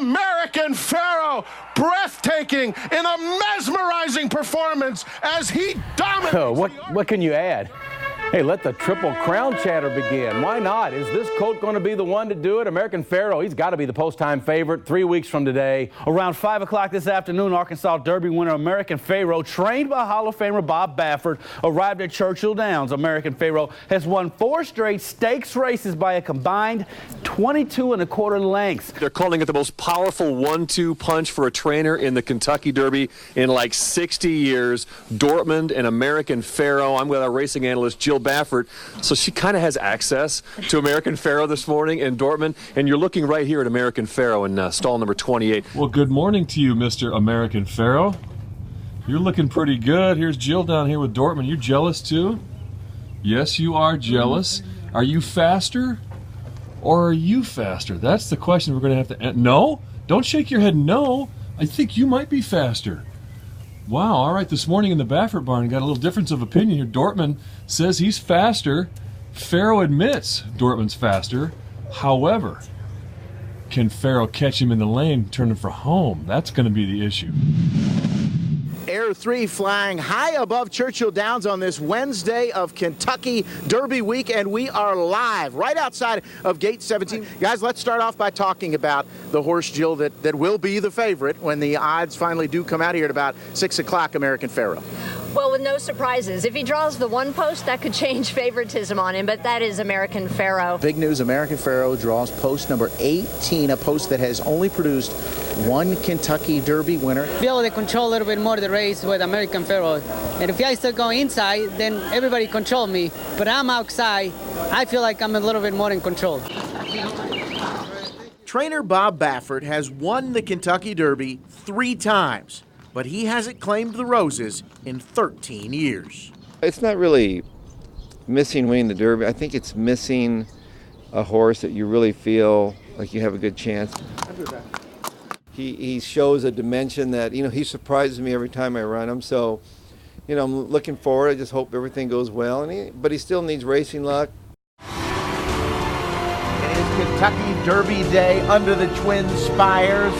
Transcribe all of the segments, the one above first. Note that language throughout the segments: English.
American Pharoah, breathtaking in a mesmerizing performance as he dominates. Oh, what can you add? Hey, let the Triple Crown chatter begin. Why not? Is this colt going to be the one to do it? American Pharoah, he's got to be the post-time favorite 3 weeks from today. Around 5 o'clock this afternoon, Arkansas Derby winner American Pharoah, trained by Hall of Famer Bob Baffert, arrived at Churchill Downs. American Pharoah has won 4 straight stakes races by a combined 22 1/4 lengths. They're calling it the most powerful 1-2 punch for a trainer in the Kentucky Derby in like 60 years. Dortmund and American Pharoah. I'm with our racing analyst, Jill Baffert. So she kind of has access to American Pharoah this morning in Dortmund, and you're looking right here at American Pharoah in stall number 28. Well, good morning to you, Mr. American Pharoah. You're looking pretty good. Here's Jill down here with Dortmund. You jealous too? Yes, you are jealous. Are you faster, or are you faster? That's the question we're going to have to. No, don't shake your head. No, I think you might be faster. Wow, all right, this morning in the Baffert barn, got a little difference of opinion here. Dortmund says he's faster. Pharoah admits Dortmund's faster. However, can Pharoah catch him in the lane, turn him for home? That's going to be the issue. Air 3 flying high above Churchill Downs on this Wednesday of Kentucky Derby week, and we are live right outside of Gate 17. Guys, let's start off by talking about the horse, Jill, that will be the favorite when the odds finally do come out here at about 6 o'clock, American Pharoah. Well, with no surprises. If he draws the one post, that could change favoritism on him, but that is American Pharoah. Big news, American Pharoah draws post number 18, a post that has only produced one Kentucky Derby winner. Be able to control a little bit more the race with American Pharoah. And if I start going inside, then everybody control me. But I'm outside, I feel like I'm a little bit more in control. Trainer Bob Baffert has won the Kentucky Derby 3 times, but he hasn't claimed the roses in 13 years. It's not really missing winning the Derby. I think it's missing a horse that you really feel like you have a good chance. He shows a dimension that, he surprises me every time I run him. So, I'm looking forward. I just hope everything goes well. But he still needs racing luck. It is Kentucky Derby Day under the Twin Spires.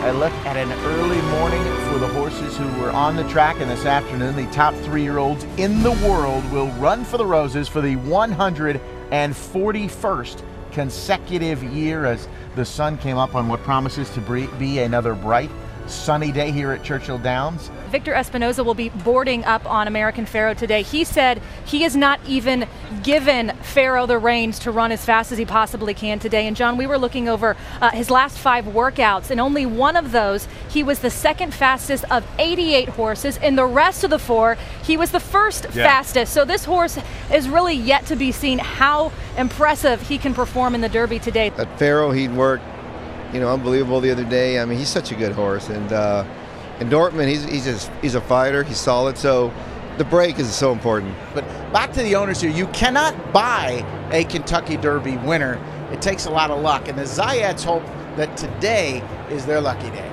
I look at an early morning for the horses who were on the track, and this afternoon the top 3-year-olds in the world will run for the roses for the 141st consecutive year as the sun came up on what promises to be another bright, sunny day here at Churchill Downs. Victor Espinoza will be boarding up on American Pharoah today. He said he has not even given Pharoah the reins to run as fast as he possibly can today. And John, we were looking over his last 5 workouts, and only one of those, he was the second fastest of 88 horses. In the rest of the 4, he was the first fastest. So this horse is really yet to be seen how impressive he can perform in the Derby today. At Pharoah, he'd worked, unbelievable the other day. I mean, he's such a good horse. And Dortmund, he's a fighter. He's solid. So the break is so important. But back to the owners here, you cannot buy a Kentucky Derby winner. It takes a lot of luck, and the Zayats hope that today is their lucky day.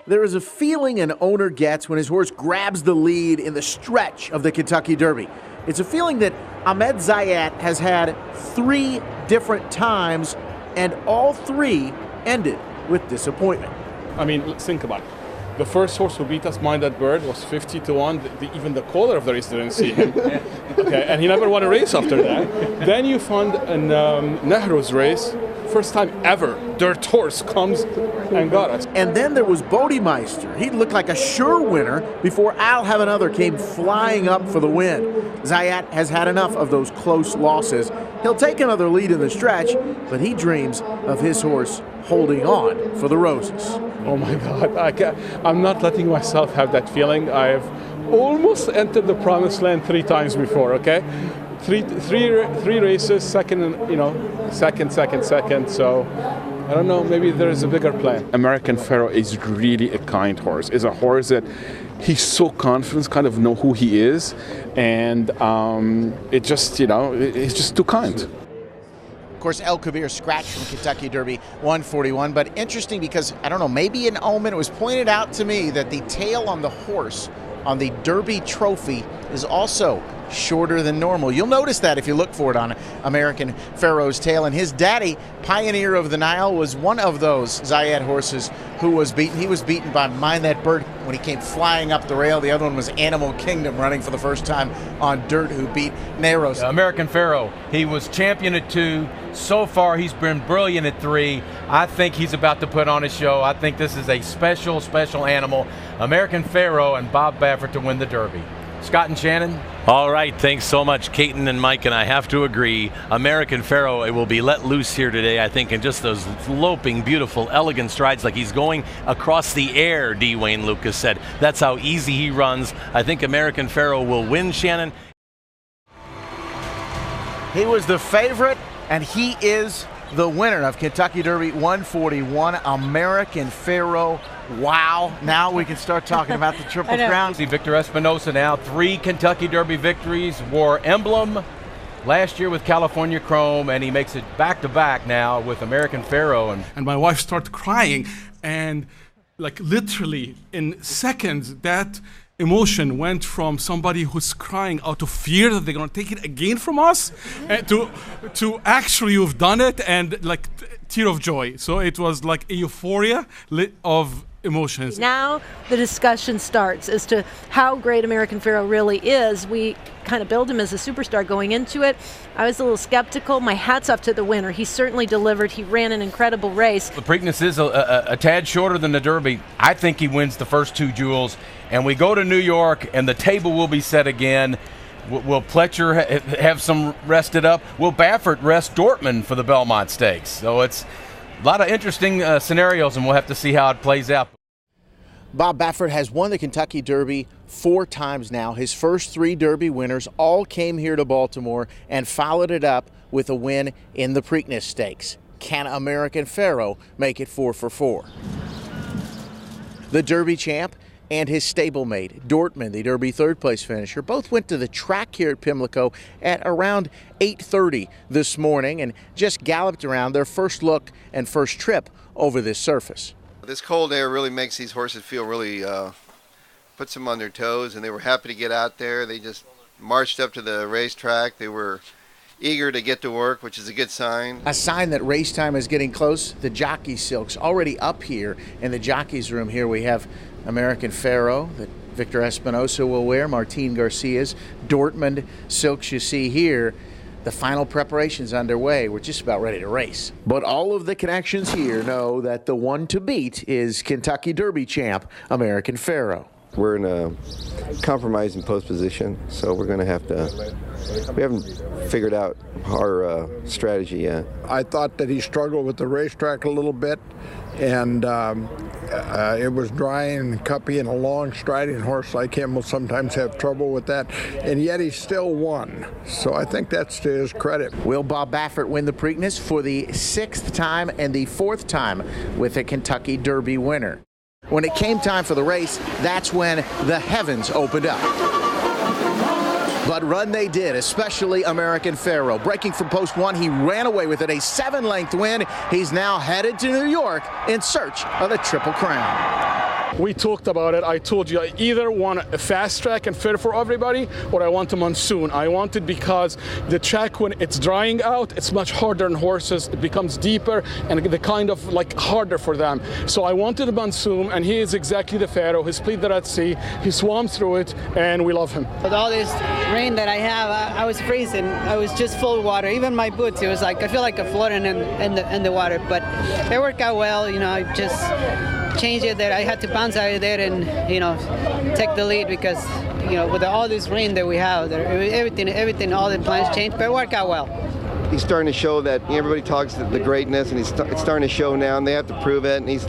There is a feeling an owner gets when his horse grabs the lead in the stretch of the Kentucky Derby. It's a feeling that Ahmed Zayat has had 3 different times, and all 3 ended with disappointment. I mean, think about it. The first horse who beat us, Mind That Bird, was 50 to 1. Even the caller of the race didn't see him. Okay, and he never won a race after that. Then you found in Nehru's race, first time ever, dirt horse comes and got us. And then there was Bodemeister. He looked like a sure winner before I'll Have Another came flying up for the win. Zayat has had enough of those close losses. He'll take another lead in the stretch, but he dreams of his horse holding on for the roses. Oh my God, I'm not letting myself have that feeling. I've almost entered the promised land 3 times before, okay? Three races, second, second. So I don't know, maybe there is a bigger plan. American Pharoah is really a kind horse. It's a horse that he's so confident, kind of know who he is, and it just, it's just too kind. Of course, El Kabir scratched from Kentucky Derby 141, but interesting because, I don't know, maybe an omen. It was pointed out to me that the tail on the horse on the Derby trophy is also shorter than normal. You'll notice that if you look for it on American Pharoah's tail. And his daddy, Pioneer of the Nile, was one of those Zayed horses who was beaten. He was beaten by Mind That Bird when he came flying up the rail. The other one was Animal Kingdom, running for the first time on dirt, who beat Neros. American Pharoah, he was champion at 2. So far, he's been brilliant at 3. I think he's about to put on a show. I think this is a special, special animal. American Pharoah and Bob Baffert to win the Derby. Scott and Shannon. All right, thanks so much, Caton and Mike, and I have to agree, American Pharoah will be let loose here today, I think, in just those loping, beautiful, elegant strides, like he's going across the air, D. Wayne Lucas said. That's how easy he runs. I think American Pharoah will win, Shannon. He was the favorite, and he is the winner of Kentucky Derby 141, American Pharoah. Wow. Now we can start talking about the Triple Crown. See Victor Espinosa now, 3 Kentucky Derby victories, wore emblem last year with California Chrome, and he makes it back-to-back now with American Pharoah. And my wife started crying, and like literally in seconds, that emotion went from somebody who's crying out of fear that they're going to take it again from us to actually you've done it, and like tear of joy. So it was like a euphoria of emotions. Now the discussion starts as to how great American Pharoah really is. We kind of build him as a superstar going into it. I was a little skeptical. My hat's off to the winner. He certainly delivered. He ran an incredible race. The Preakness is a tad shorter than the Derby. I think he wins the first 2 jewels, and we go to New York, and the table will be set again. Will Pletcher have some rested up? Will Baffert rest Dortmund for the Belmont Stakes? So it's a lot of interesting scenarios, and we'll have to see how it plays out. Bob Baffert has won the Kentucky Derby 4 times now. His first 3 Derby winners all came here to Baltimore and followed it up with a win in the Preakness Stakes. Can American Pharoah make it 4 for 4? The Derby champ and his stablemate, Dortmund, the Derby 3rd place finisher, both went to the track here at Pimlico at around 8:30 this morning and just galloped around their first look and first trip over this surface. This cold air really makes these horses feel really, puts them on their toes, and they were happy to get out there. They just marched up to the racetrack. They were eager to get to work, which is a good sign. A sign that race time is getting close. The jockey silks already up here in the jockey's room. Here we have American Pharoah that Victor Espinosa will wear, Martin Garcia's Dortmund silks you see here. The final preparations underway. We're just about ready to race. But all of the connections here know that the one to beat is Kentucky Derby champ American Pharoah. We're in a compromising post position, so we're going to have to, we haven't figured out our strategy yet. I thought that he struggled with the racetrack a little bit, and it was dry and cuppy, and a long striding horse like him will sometimes have trouble with that, and yet he still won. So I think that's to his credit. Will Bob Baffert win the Preakness for the 6th time and the 4th time with a Kentucky Derby winner? When it came time for the race, that's when the heavens opened up. But run they did, especially American Pharoah. Breaking from post 1, he ran away with it, a 7-length win. He's now headed to New York in search of the Triple Crown. We talked about it. I told you I either want a fast track and fair for everybody, or I want a monsoon. I want it because the track, when it's drying out, it's much harder on horses. It becomes deeper and the kind of like harder for them. So I wanted a monsoon, and he is exactly the Pharoah. He split the Red Sea. He swam through it, and we love him. With all this rain that I have, I was freezing. I was just full of water. Even my boots, it was like I feel like I'm floating in the water. But it worked out well. You know, I just changed it that I had to bounce out of there and take the lead because with all this rain that we have, everything, all the plans changed, but it worked out well. He's starting to show that everybody talks the greatness, and it's starting to show now, and they have to prove it. And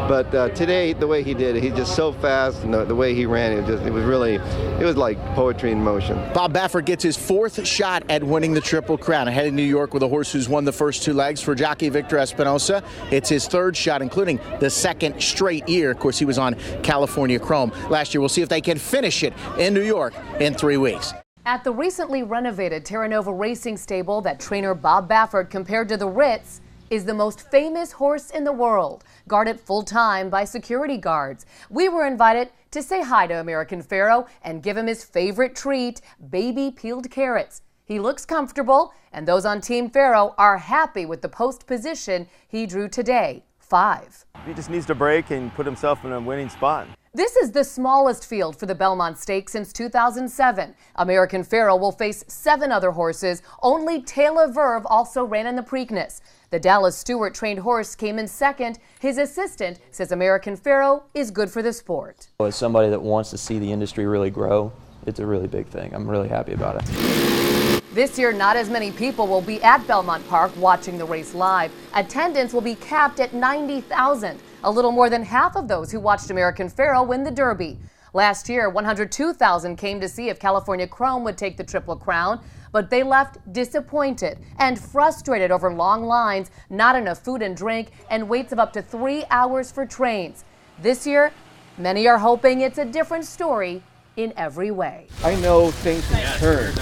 but today, the way he did it, he's just so fast, and the way he ran, it was like poetry in motion. Bob Baffert gets his 4th shot at winning the Triple Crown, ahead of New York with a horse who's won the first 2 legs for jockey Victor Espinosa. It's his 3rd shot, including the 2nd straight year. Of course, he was on California Chrome last year. We'll see if they can finish it in New York in 3 weeks. At the recently renovated Terra Nova Racing Stable that trainer Bob Baffert compared to the Ritz, is the most famous horse in the world, guarded full-time by security guards. We were invited to say hi to American Pharoah and give him his favorite treat, baby peeled carrots. He looks comfortable, and those on Team Pharoah are happy with the post position he drew today, 5. He just needs to break and put himself in a winning spot. This is the smallest field for the Belmont Stakes since 2007. American Pharoah will face 7 other horses. Only Taylor Verve also ran in the Preakness. The Dallas Stewart trained horse came in second. His assistant says American Pharoah is good for the sport. As somebody that wants to see the industry really grow, it's a really big thing. I'm really happy about it. This year, not as many people will be at Belmont Park watching the race live. Attendance will be capped at 90,000. A little more than half of those who watched American Pharoah win the Derby. Last year, 102,000 came to see if California Chrome would take the Triple Crown, but they left disappointed and frustrated over long lines, not enough food and drink, and waits of up to 3 hours for trains. This year, many are hoping it's a different story in every way. I know things can turn,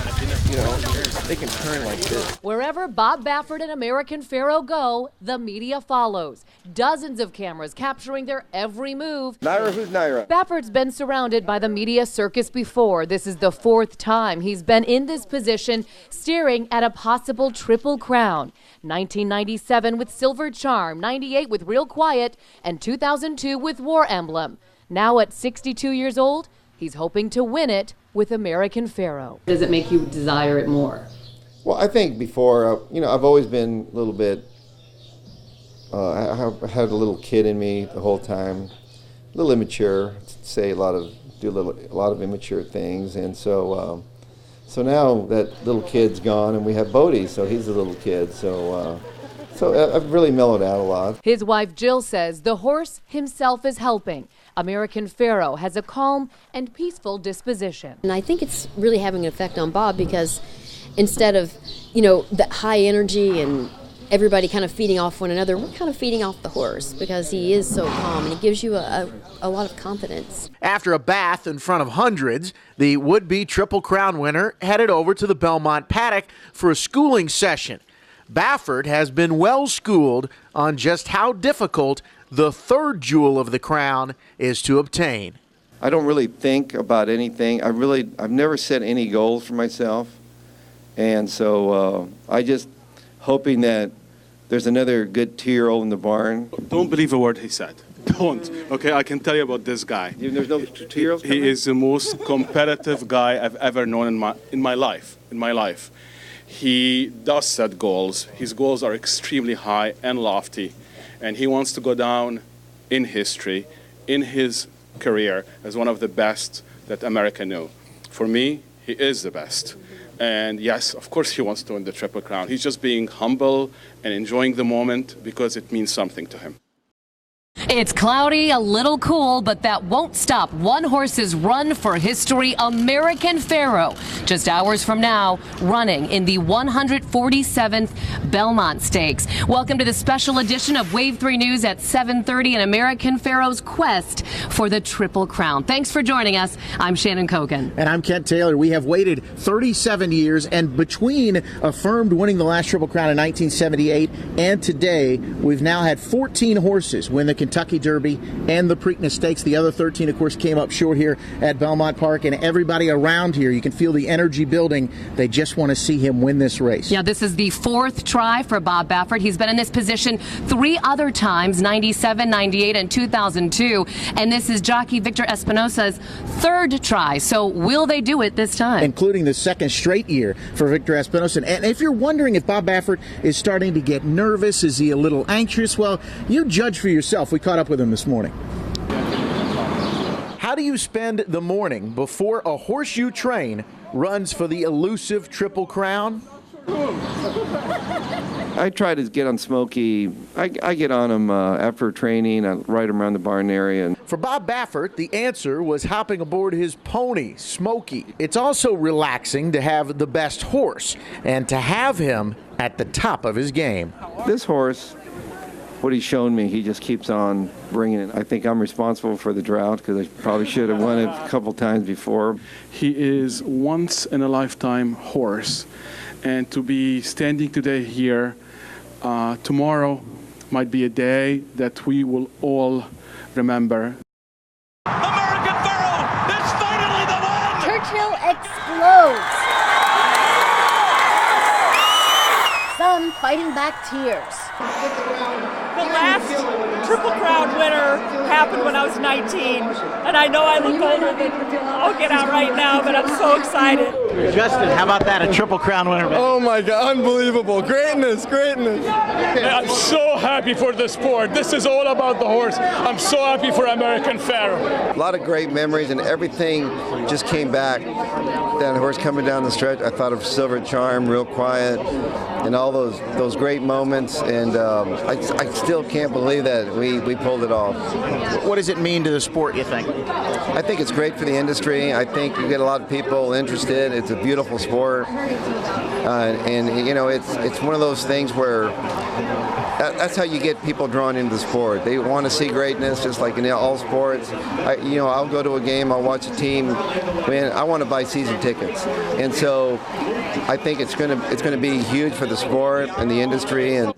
they can turn like this. Wherever Bob Baffert and American Pharoah go, the media follows. Dozens of cameras capturing their every move. Naira, who's Naira? Baffert's been surrounded by the media circus before. This is the 4th time he's been in this position, staring at a possible Triple Crown. 1997 with Silver Charm, 98 with Real Quiet, and 2002 with War Emblem. Now at 62 years old, he's hoping to win it with American Pharoah. Does it make you desire it more? Well, I think before, I've always been a little bit, I had a little kid in me the whole time, a little immature, do a lot of immature things, and so now that little kid's gone, and we have Bodie, so he's a little kid, so I've really mellowed out a lot. His wife Jill says the horse himself is helping. American Pharoah has a calm and peaceful disposition. And I think it's really having an effect on Bob because instead of, the high energy and everybody kind of feeding off one another, we're kind of feeding off the horse because he is so calm and he gives you a lot of confidence. After a bath in front of hundreds, the would-be Triple Crown winner headed over to the Belmont paddock for a schooling session. Baffert has been well schooled on just how difficult the 3rd jewel of the crown is to obtain. I don't really think about anything. I've never set any goals for myself. And so I just hoping that there's another good 2-year-old in the barn. Don't believe a word he said. Don't. Okay, I can tell you about this guy. There's no 2-year-olds? He is the most competitive guy I've ever known in my life. He does set goals. His goals are extremely high and lofty. And he wants to go down in history, in his career, as one of the best that America knew. For me, he is the best. And yes, of course he wants to win the Triple Crown. He's just being humble and enjoying the moment because it means something to him. It's cloudy, a little cool, but that won't stop one horse's run for history, American Pharoah. Just hours from now, running in the 147th Belmont Stakes. Welcome to the special edition of Wave 3 News at 7:30 and American Pharoah's quest for the Triple Crown. Thanks for joining us. I'm Shannon Kogan. And I'm Kent Taylor. We have waited 37 years, and between affirmed winning the last Triple Crown in 1978 and today, we've now had 14 horses win the Kentucky Derby and the Preakness Stakes. The other 13, of course, came up short here at Belmont Park, and everybody around here, you can feel the energy building. They just want to see him win this race. Yeah, this is the 4th try for Bob Baffert. He's been in this position 3 other times, 97, 98, and 2002. And this is jockey Victor Espinosa's 3rd try. So will they do it this time? Including the 2nd straight year for Victor Espinosa. And if you're wondering if Bob Baffert is starting to get nervous, is he a little anxious? Well, you judge for yourself. We caught up with him this morning. How do you spend the morning before a horseshoe train runs for the elusive Triple Crown? I try to get on Smokey. I get on him after training. I ride him around the barn area. For Bob Baffert, the answer was hopping aboard his pony, Smokey. It's also relaxing to have the best horse and to have him at the top of his game. This horse, what he's shown me, he just keeps on bringing it. I think I'm responsible for the drought because I probably should have won it a couple times before. He is once in a lifetime horse. And to be standing today here tomorrow might be a day that we will all remember. American Pharoah is finally the one! Churchill explodes. Son fighting back tears. The last Triple Crown winner happened when I was 19, and I know I look older than I'll get out right now, but I'm so excited. Justin, how about that? A Triple Crown winner. Oh my God, unbelievable. Greatness, greatness. I'm so happy for the sport. This is all about the horse. I'm so happy for American Pharoah. A lot of great memories, and everything just came back. That horse coming down the stretch, I thought of Silver Charm, Real Quiet, and all those great moments. And I still can't believe that we pulled it off. What does it mean to the sport, you think? I think it's great for the industry. I think you get a lot of people interested. It's a beautiful sport, and you know, it's one of those things where that's how you get people drawn into the sport. They want to see greatness, just like in all sports. I'll go to a game, I'll watch a team win. I want to buy season tickets, and so I think it's going to be huge for the sport and the industry. And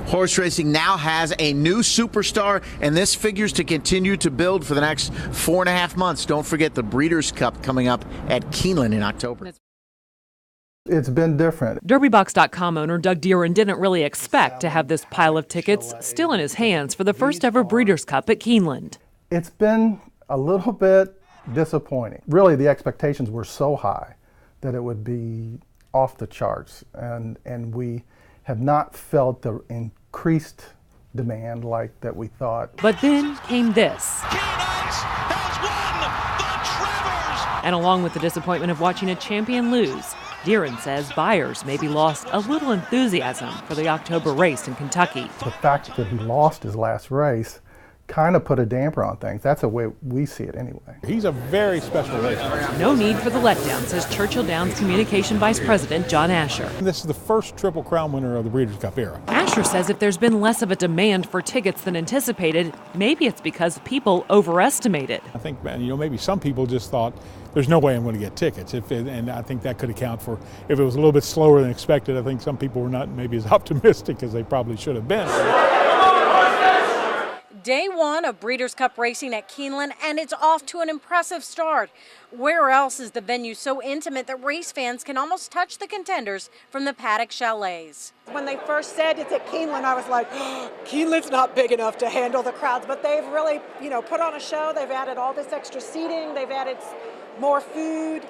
Horse racing now has a new superstar, and this figures to continue to build for the next 4.5 months. Don't forget the Breeders' Cup coming up at Keeneland in October. It's been different. Derbybox.com owner Doug Deeren didn't really expect to have this pile of tickets still in his hands for the first ever Breeders' Cup at Keeneland. It's been a little bit disappointing. Really, the expectations were so high that it would be off the charts, and we have not felt the increased demand like that we thought. But then came this. And along with the disappointment of watching a champion lose, Deeren says buyers maybe lost a little enthusiasm for the October race in Kentucky. The fact that he lost his last race kind of put a damper on things. That's the way we see it anyway. He's a very special racer. No need for the letdown, says Churchill Downs Communication Vice President John Asher. This is the first Triple Crown winner of the Breeders' Cup era. Asher says if there's been less of a demand for tickets than anticipated, maybe it's because people overestimated. I think maybe some people just thought there's no way I'm going to get tickets, and I think that could account for if it was a little bit slower than expected. I think some people were not maybe as optimistic as they probably should have been. Day one of Breeders' Cup racing at Keeneland, and it's off to an impressive start. Where else is the venue so intimate that race fans can almost touch the contenders from the paddock chalets? When they first said it's at Keeneland, I was like, Keeneland's not big enough to handle the crowds, but they've really, put on a show. They've added all this extra seating, they've added more food,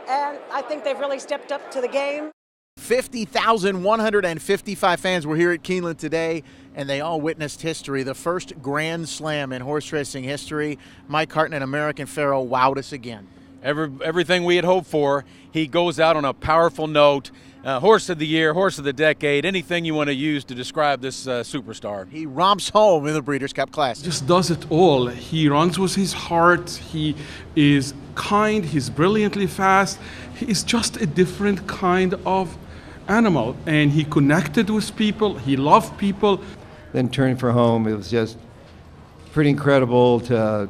and I think they've really stepped up to the game. 50,155 fans were here at Keeneland today, and they all witnessed history, the first Grand Slam in horse racing history. Mike Harton and American Pharoah wowed us again. Everything we had hoped for. He goes out on a powerful note. Horse of the year, horse of the decade, anything you want to use to describe this superstar. He romps home in the Breeders' Cup Classic. Just does it all. He runs with his heart. He is kind. He's brilliantly fast. He is just a different kind of animal, and he connected with people. He loved people. Then turning for home, it was just pretty incredible to,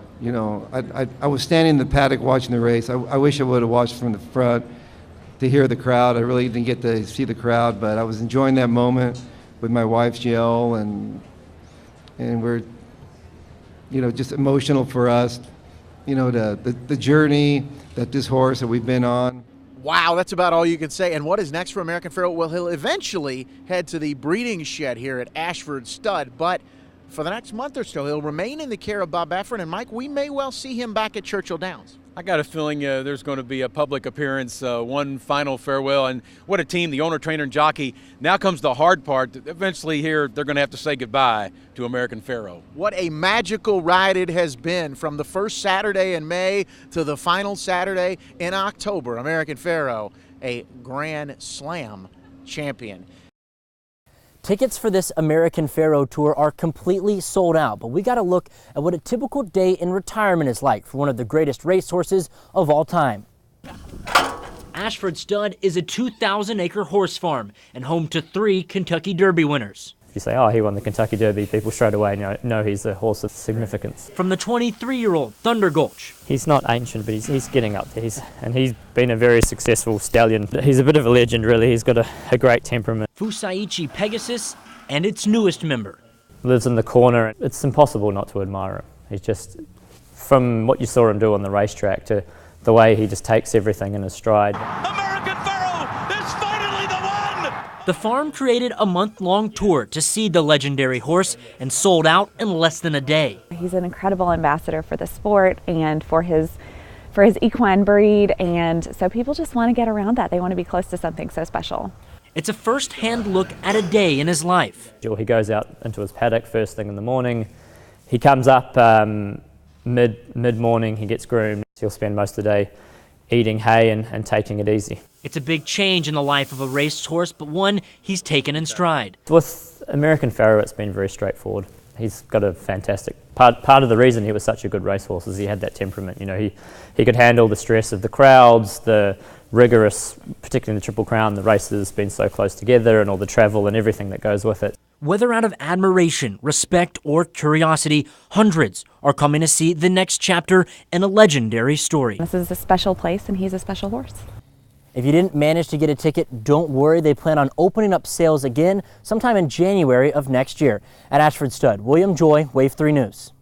I was standing in the paddock watching the race. I wish I would have watched from the front to hear the crowd. I really didn't get to see the crowd, but I was enjoying that moment with my wife, Jill, and we're, just emotional for us, the journey that this horse that we've been on. Wow, that's about all you can say. And what is next for American Pharoah? Well, he'll eventually head to the breeding shed here at Ashford Stud, but for the next month or so, he'll remain in the care of Bob Baffert. And Mike, we may well see him back at Churchill Downs. I got a feeling there's going to be a public appearance, one final farewell, and what a team, the owner, trainer, and jockey. Now comes the hard part. Eventually here, they're going to have to say goodbye to American Pharoah. What a magical ride it has been from the first Saturday in May to the final Saturday in October. American Pharoah, a Grand Slam champion. Tickets for this American Pharoah Tour are completely sold out, but we got to look at what a typical day in retirement is like for one of the greatest racehorses of all time. Ashford Stud is a 2,000-acre horse farm and home to 3 Kentucky Derby winners. you say, oh, he won the Kentucky Derby, people straight away know he's a horse of significance. From the 23-year-old Thunder Gulch. He's not ancient, but he's getting up there. And he's been a very successful stallion. He's a bit of a legend, really. He's got a great temperament. Fusaichi Pegasus and its newest member. Lives in the corner. It's impossible not to admire him. He's just, from what you saw him do on the racetrack to the way he just takes everything in his stride. American Pharoah is finally the one! The farm created a month-long tour to seed the legendary horse and sold out in less than a day. He's an incredible ambassador for the sport and for his equine breed, and so people just want to get around that. They want to be close to something so special. It's a first-hand look at a day in his life. He goes out into his paddock first thing in the morning. He comes up mid-morning, he gets groomed. He'll spend most of the day eating hay and taking it easy. It's a big change in the life of a racehorse, but one he's taken in stride. With American Pharoah, it's been very straightforward. He's got a fantastic part of the reason he was such a good racehorse is he had that temperament. He could handle the stress of the crowds, the rigorous, particularly in the Triple Crown, the races being so close together and all the travel and everything that goes with it. Whether out of admiration, respect, or curiosity, hundreds are coming to see the next chapter in a legendary story. This is a special place, and he's a special horse. If you didn't manage to get a ticket, don't worry. They plan on opening up sales again sometime in January of next year. At Ashford Stud, William Joy, Wave 3 News.